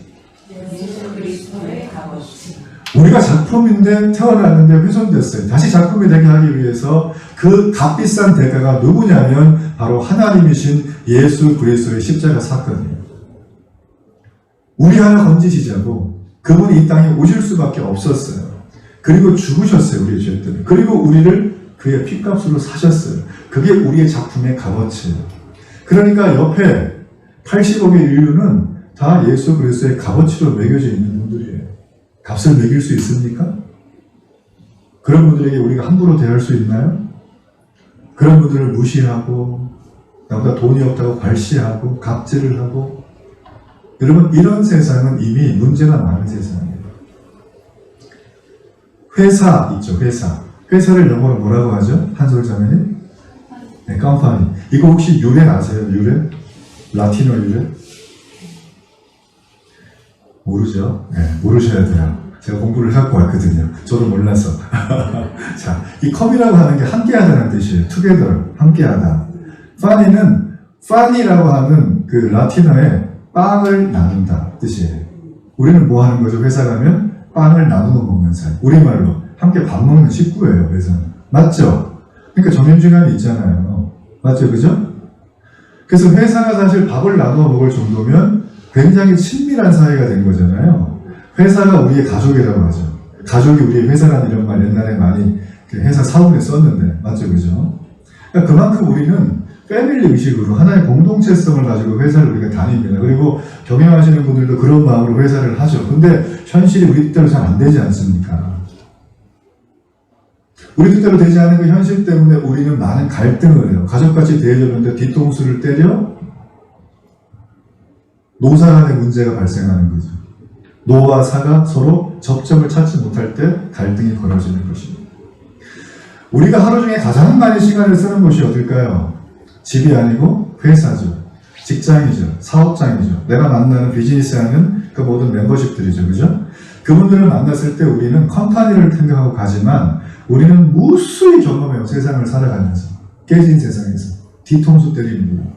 예수 그리스도의 값어치. 우리가 작품인데 태어났는데 훼손됐어요. 다시 작품이 되게 하기 위해서 그 값비싼 대가가 누구냐면 바로 하나님이신 예수 그리스도의 십자가 사건이에요. 우리 하나 건지시자고 그분이 이 땅에 오실 수밖에 없었어요. 그리고 죽으셨어요. 우리의 죄 때문에. 그리고 우리를 그의 핏값으로 사셨어요. 그게 우리의 작품의 값어치예요. 그러니까 옆에 80억의 인류는 다 예수 그리스도의 값어치로 매겨져 있는 분들이에요. 값을 매길 수 있습니까? 그런 분들에게 우리가 함부로 대할 수 있나요? 그런 분들을 무시하고 나보다 돈이 없다고 발시하고 갑질을 하고 여러분 이런 세상은 이미 문제가 많은 세상이에요. 회사 있죠. 회사를 영어로 뭐라고 하죠? 한솔자매님? 네, 컴퍼니. 이거 혹시 유래 아세요? 유래? 라틴어 유래? 모르죠? 네, 모르셔야 돼요. 제가 공부를 하고 왔거든요. 저도 몰라서. 자, 이 컴이라고 하는 게 함께하다는 뜻이에요. together, 함께하다. funny는 funny라고 하는 그 라틴어의 빵을 나눈다 뜻이에요. 우리는 뭐 하는 거죠? 회사 가면 빵을 나누어 먹는 사이. 우리말로 함께 밥 먹는 식구예요. 회사는. 맞죠? 그러니까 정형지간이 있잖아요. 맞죠? 그죠? 그래서 회사가 사실 밥을 나누어 먹을 정도면 굉장히 친밀한 사이가 된 거잖아요. 회사가 우리의 가족이라고 하죠. 가족이 우리의 회사라는 이런 말 옛날에 많이 회사 사원에 썼는데 맞죠? 그죠? 그러니까 그만큼 우리는 패밀리 의식으로 하나의 공동체성을 가지고 회사를 우리가 다닙니다. 그리고 경영하시는 분들도 그런 마음으로 회사를 하죠. 근데 현실이 우리 뜻대로 잘 안 되지 않습니까? 우리 뜻대로 되지 않은 그 현실 때문에 우리는 많은 갈등을 해요. 가족같이 대해줬는데 뒤통수를 때려 노사 간의 문제가 발생하는 거죠. 노와 사가 서로 접점을 찾지 못할 때 갈등이 벌어지는 것입니다. 우리가 하루 중에 가장 많이 시간을 쓰는 곳이 어딜까요? 집이 아니고 회사죠. 직장이죠. 사업장이죠. 내가 만나는 비즈니스하는 그 모든 멤버십들이죠. 그죠? 그분들을 만났을 때 우리는 컴퍼니를 생각하고 가지만 우리는 무수히 경험해요. 세상을 살아가면서. 깨진 세상에서. 뒤통수 때리는 거예요.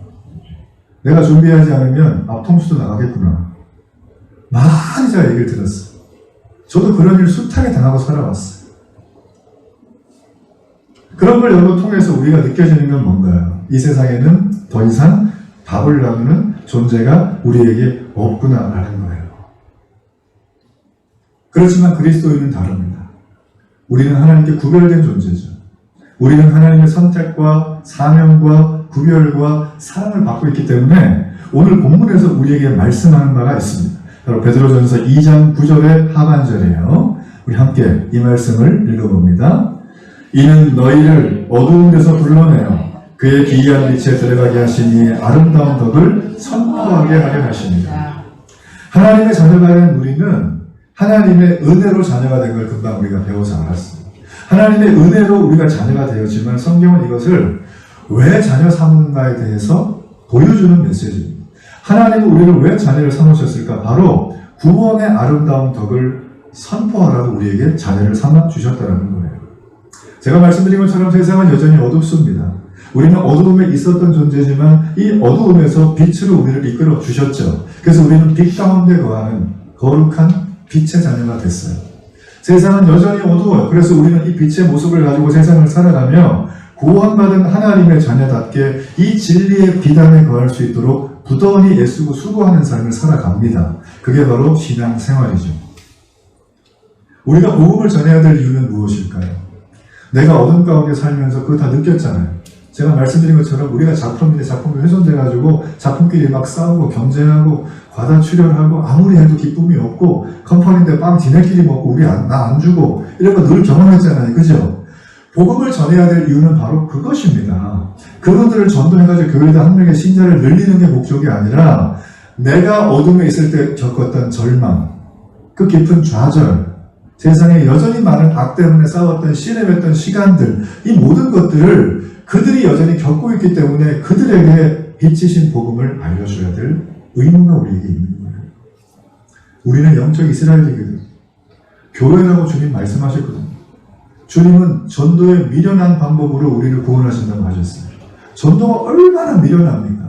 내가 준비하지 않으면 앞통수도 나가겠구나. 많이 제가 얘기를 들었어요. 저도 그런 일 숱하게 당하고 살아왔어요. 그런 걸 여러분 통해서 우리가 느껴지는 건 뭔가요? 이 세상에는 더 이상 밥을 나누는 존재가 우리에게 없구나라는 거예요. 그렇지만 그리스도인은 다릅니다. 우리는 하나님께 구별된 존재죠. 우리는 하나님의 선택과 사명과 구별과 사랑을 받고 있기 때문에 오늘 본문에서 우리에게 말씀하는 바가 있습니다. 바로 베드로전서 2장 9절의 하반절이에요. 우리 함께 이 말씀을 읽어봅니다. 이는 너희를 어두운 데서 불러내어 그의 기이한 빛에 들어가게 하시니 아름다운 덕을 선포하게 하려 하십니다. 하나님의 자녀가 된 우리는 하나님의 은혜로 자녀가 된 걸 금방 우리가 배워서 알았습니다. 하나님의 은혜로 우리가 자녀가 되었지만 성경은 이것을 왜 자녀 삼는가에 대해서 보여주는 메시지입니다. 하나님은 우리를 왜 자녀를 삼으셨을까? 바로 구원의 아름다운 덕을 선포하라고 우리에게 자녀를 삼아 주셨다는 거예요. 제가 말씀드린 것처럼 세상은 여전히 어둡습니다. 우리는 어두움에 있었던 존재지만 이 어두움에서 빛으로 우리를 이끌어 주셨죠. 그래서 우리는 빛 가운데 거하는 거룩한 빛의 자녀가 됐어요. 세상은 여전히 어두워요. 그래서 우리는 이 빛의 모습을 가지고 세상을 살아가며 구원받은 하나님의 자녀답게 이 진리의 비단에 거할 수 있도록 부단히 애쓰고 수고하는 삶을 살아갑니다. 그게 바로 신앙생활이죠. 우리가 복음을 전해야 될 이유는 무엇일까요? 내가 어둠 가운데 살면서 그거 다 느꼈잖아요. 제가 말씀드린 것처럼 우리가 작품인데 작품이 훼손돼가지고 작품끼리 막 싸우고 경쟁하고 과다 출혈하고 아무리 해도 기쁨이 없고 컴퍼니인데 빵 지네끼리 먹고 우리 나 안 주고 이런 거 늘 경험했잖아요. 그죠? 복음을 전해야 될 이유는 바로 그것입니다. 그분들을 전도해가지고 교회에다 한 명의 신자를 늘리는 게 목적이 아니라 내가 어둠에 있을 때 겪었던 절망, 그 깊은 좌절, 세상에 여전히 많은 악 때문에 싸웠던 신음했던 시간들, 이 모든 것들을 그들이 여전히 겪고 있기 때문에 그들에게 빛이신 복음을 알려줘야 될 의무가 우리에게 있는 거예요. 우리는 영적 이스라엘이거든. 교회라고 주님 말씀하셨거든요. 주님은 전도의 미련한 방법으로 우리를 구원하신다고 하셨어요. 전도가 얼마나 미련합니까?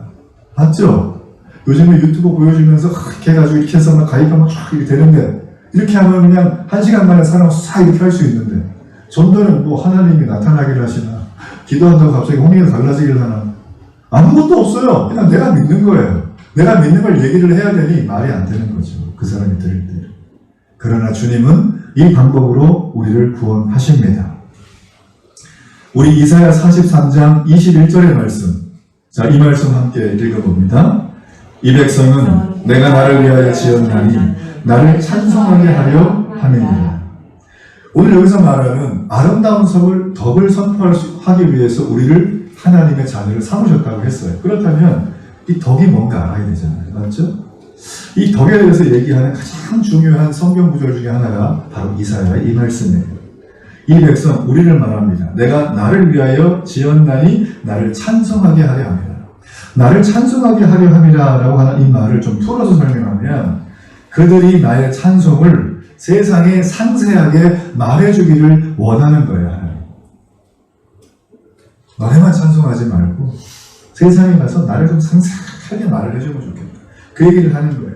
맞죠? 요즘에 유튜브 보여주면서 이렇게 해가지고 이렇게 해서 막 가입하면 쫙 이렇게 되는데 이렇게 하면 그냥 1시간 만에 사람 싹 이렇게 할 수 있는데 전도는 뭐 하나님이 나타나길 하시나 기도한다고 갑자기 홍해가 갈라지길 하나 아무것도 없어요. 그냥 내가 믿는 거예요. 내가 믿는 걸 얘기를 해야 되니 말이 안 되는 거죠. 그 사람이 들을 때. 그러나 주님은 이 방법으로 우리를 구원하십니다. 우리 이사야 43장 21절의 말씀. 자, 이 말씀 함께 읽어봅니다. 이 백성은 내가 나를 위하여 지었나니 나를 찬송하게 하려 함이니라. 오늘 여기서 말하는 아름다운 덕을 선포하기 위해서 우리를 하나님의 자녀를 삼으셨다고 했어요. 그렇다면 이 덕이 뭔가 알아야 되잖아요. 맞죠? 이 덕에 대해서 얘기하는 가장 중요한 성경 구절 중에 하나가 바로 이사야의 이 말씀이에요. 이 백성, 우리를 말합니다. 내가 나를 위하여 지었나니 나를 찬송하게 하려 함이라. 나를 찬송하게 하려 함이라 라고 하는 이 말을 좀 풀어서 설명하면 그들이 나의 찬송을 세상에 상세하게 말해주기를 원하는 거예요. 너네만 찬송하지 말고 세상에 가서 나를 좀 상세하게 말을 해주면 좋겠다. 그 얘기를 하는 거예요.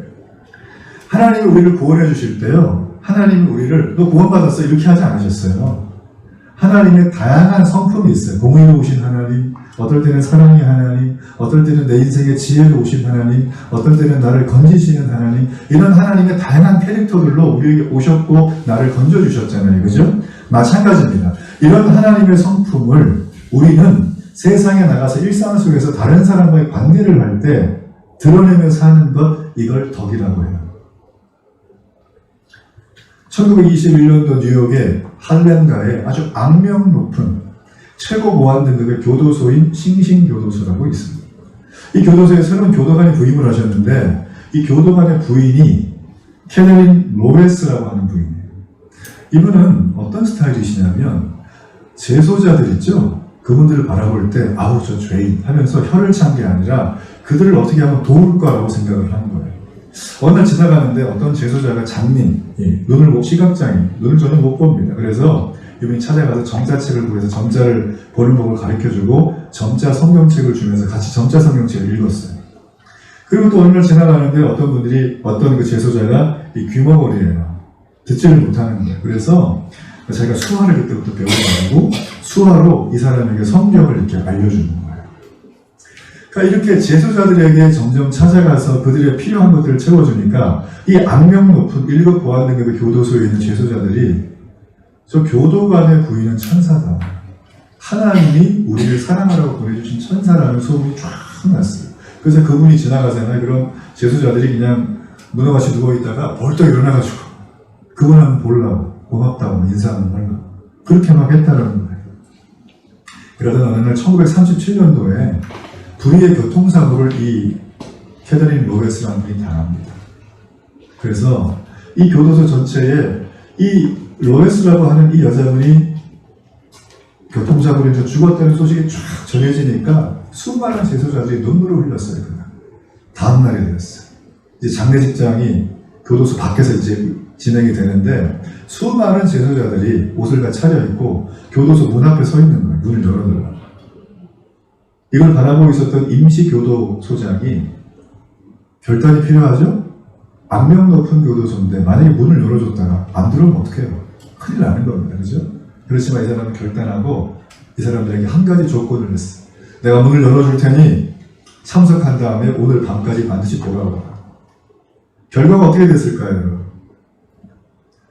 하나님이 우리를 구원해 주실 때요. 하나님이 우리를 너 구원받았어 이렇게 하지 않으셨어요. 하나님의 다양한 성품이 있어요. 공의로우신 하나님, 어떨 때는 사랑의 하나님, 어떨 때는 내 인생의 지혜로우신 하나님, 어떨 때는 나를 건지시는 하나님, 이런 하나님의 다양한 캐릭터들로 우리에게 오셨고 나를 건져주셨잖아요. 그죠? 마찬가지입니다. 이런 하나님의 성품을 우리는 세상에 나가서 일상 속에서 다른 사람과의 관계를 할 때 드러내며 사는 것, 이걸 덕이라고 해요. 1921년도 뉴욕의 할렘가에 아주 악명 높은 최고 보안 등급의 교도소인 싱싱교도소라고 있습니다. 이 교도소에 새로운 교도관이 부임을 하셨는데 이 교도관의 부인이 캐서린 로웨스라고 하는 부인이에요. 이분은 어떤 스타일이시냐면 재소자들 있죠? 그분들을 바라볼 때 아우 저 죄인 하면서 혀를 찬 게 아니라 그들을 어떻게 하면 도울 거라고 생각을 하는 거예요. 어느 날 지나가는데 어떤 재소자가 장님, 시각장애인, 눈을 전혀 못 봅니다. 그래서 이분이 찾아가서 점자책을 구해서 점자를 보는 법을 가르쳐주고 점자 성경책을 주면서 같이 점자 성경책을 읽었어요. 그리고 또 어느 날 지나가는데 어떤 분들이 어떤 그 재소자가 이 귀머거리예요. 듣지를 못하는 거예요. 그래서 자기가 수화를 그때부터 배워가지고 수화로 이 사람에게 성경을 이렇게 알려주는 거예요. 그러니까 이렇게 재소자들에게 점점 찾아가서 그들의 필요한 것들을 채워주니까 이 악명 높은 1급 보안 등급의 교도소에 있는 재소자들이 저 교도관의 부인은 천사다. 하나님이 우리를 사랑하라고 보내주신 천사라는 소문이 쫙 났어요. 그래서 그분이 지나가잖아요. 그럼 재소자들이 그냥 문어같이 누워있다가 벌떡 일어나가지고 그분 한번 보려고 고맙다고 인사 한번 하려고 그렇게 막 했다는 거예요. 그러던 어느 날 1937년도에 불의의 교통사고를 이 캐서린 로웨스라는 분이 당합니다. 그래서 이 교도소 전체에 이 로웨스라고 하는 이 여자분이 교통사고로 인해서 죽었다는 소식이 쫙 전해지니까 수많은 재소자들이 눈물을 흘렸어요. 그날. 다음 날이 되었어요. 이제 장례식장이 교도소 밖에서 이제 진행이 되는데 수많은 재소자들이 옷을 다 차려입고 교도소 문 앞에 서 있는 거예요. 문을 열어달라고. 이걸 바라보고 있었던 임시교도소장이 결단이 필요하죠? 악명 높은 교도소인데 만약에 문을 열어줬다가 안 들어오면 어떡해요? 큰일 나는 겁니다. 그죠? 그렇지만 이 사람은 결단하고 이 사람들에게 한 가지 조건을 냈어. 내가 문을 열어줄 테니 참석한 다음에 오늘 밤까지 반드시 돌아오라. 결과가 어떻게 됐을까요, 여러분?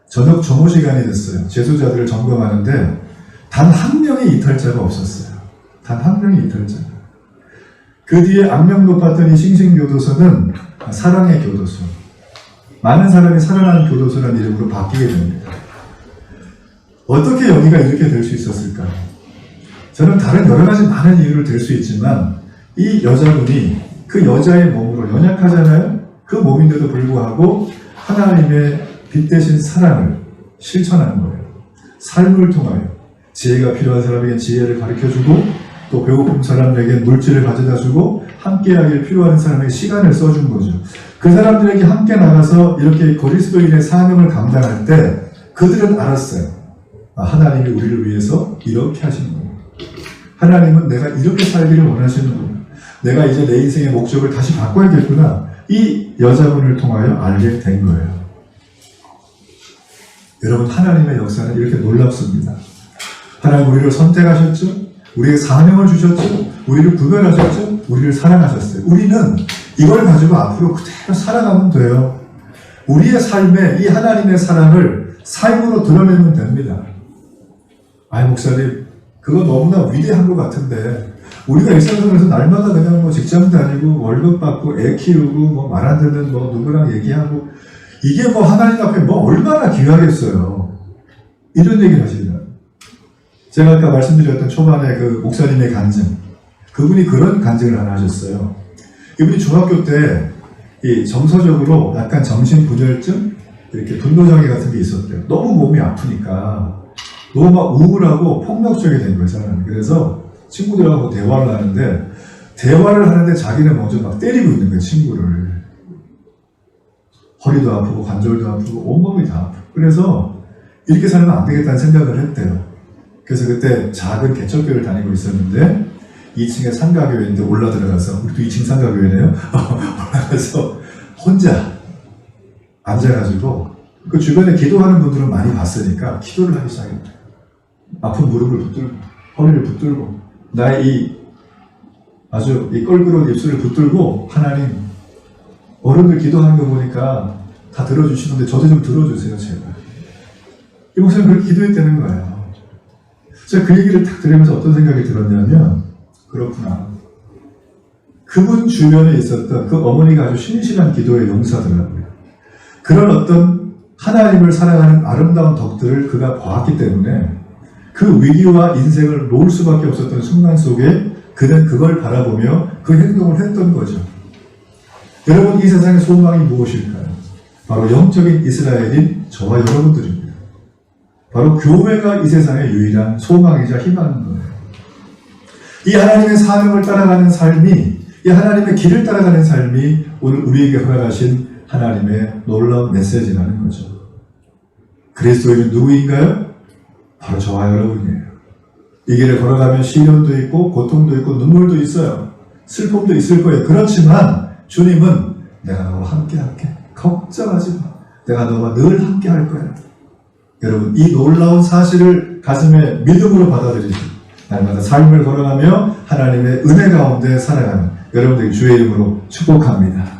저녁 정오 시간이 됐어요. 제소자들을 점검하는데 단 한 명의 이탈자가 없었어요. 단 한 명의 이탈자가. 그 뒤에 악명 높았던 이 싱싱교도소는 사랑의 교도소. 많은 사람이 사랑하는 교도소라는 이름으로 바뀌게 됩니다. 어떻게 여기가 이렇게 될 수 있었을까요? 저는 다른 여러 가지 많은 이유를 들 수 있지만 이 여자분이 그 여자의 몸으로 연약하잖아요? 그 몸인데도 불구하고 하나님의 빛 대신 사랑을 실천하는 거예요. 삶을 통하여 지혜가 필요한 사람에게 지혜를 가르쳐주고 또 배고픈 사람에게 물질을 가져다주고 함께하길 필요한 사람에게 시간을 써준 거죠. 그 사람들에게 함께 나가서 이렇게 그리스도인의 사명을 감당할 때 그들은 알았어요. 하나님이 우리를 위해서 이렇게 하시는 거예요. 하나님은 내가 이렇게 살기를 원하시는 거예요. 내가 이제 내 인생의 목적을 다시 바꿔야겠구나. 이 여자분을 통하여 알게 된 거예요. 여러분, 하나님의 역사는 이렇게 놀랍습니다. 하나님 우리를 선택하셨죠? 우리에게 사명을 주셨죠? 우리를 구별하셨죠? 우리를 사랑하셨어요. 우리는 이걸 가지고 앞으로 그대로 살아가면 돼요. 우리의 삶에 이 하나님의 사랑을 삶으로 드러내면 됩니다. 아이, 목사님, 그거 너무나 위대한 것 같은데 우리가 일상생활에서 날마다 그냥 뭐 직장 다니고 월급 받고 애 키우고 뭐 말 안 듣는 뭐 누구랑 얘기하고 이게 뭐 하나님 앞에 뭐 얼마나 귀하겠어요. 이런 얘기를 하시더라고요. 제가 아까 말씀드렸던 초반에 그 목사님의 간증, 그분이 그런 간증을 하나 하셨어요. 이분이 중학교 때 이 정서적으로 약간 정신분열증, 이렇게 분노장애 같은 게 있었대요. 너무 몸이 아프니까 너무 막 우울하고 폭력적이 된 거예요, 사람이. 그래서 친구들하고 대화를 하는데 대화를 하는데 자기는 먼저 막 때리고 있는 거예요, 친구를. 허리도 아프고 관절도 아프고 온몸이 다 아프고. 그래서 이렇게 살면 안 되겠다는 생각을 했대요. 그래서 그때 작은 개척교회를 다니고 있었는데 2층에 상가교회인데 올라 들어가서, 우리도 2층 상가교회네요. 올라가서 혼자 앉아가지고 그 주변에 기도하는 분들은 많이 봤으니까 기도를 하기 시작했대요. 아픈 무릎을 붙들고 허리를 붙들고 나의 이 아주 이 껄끄러운 입술을 붙들고, 하나님, 어른들 기도하는 거 보니까 다 들어주시는데 저도 좀 들어주세요, 제발. 이 목사님 그렇게 기도했다는 거예요. 제가 그 얘기를 딱 들으면서 어떤 생각이 들었냐면, 그렇구나. 그분 주변에 있었던 그 어머니가 아주 신실한 기도의 용사더라고요. 그런 어떤 하나님을 사랑하는 아름다운 덕들을 그가 보았기 때문에 그 위기와 인생을 놓을 수밖에 없었던 순간 속에 그는 그걸 바라보며 그 행동을 했던 거죠. 여러분, 이 세상의 소망이 무엇일까요? 바로 영적인 이스라엘인 저와 여러분들입니다. 바로 교회가 이 세상의 유일한 소망이자 희망인 거예요. 이 하나님의 사명을 따라가는 삶이, 이 하나님의 길을 따라가는 삶이 오늘 우리에게 허락하신 하나님의 놀라운 메시지라는 거죠. 그리스도인은 누구인가요? 바로 저와 여러분이에요. 이 길을 걸어가면 시련도 있고 고통도 있고 눈물도 있어요. 슬픔도 있을 거예요. 그렇지만 주님은 내가 너와 함께 할게. 걱정하지 마. 내가 너와 늘 함께 할 거야. 여러분, 이 놀라운 사실을 가슴에 믿음으로 받아들이시고 날마다 삶을 걸어가며 하나님의 은혜 가운데 살아가는 여러분들의 주의 이름으로 축복합니다.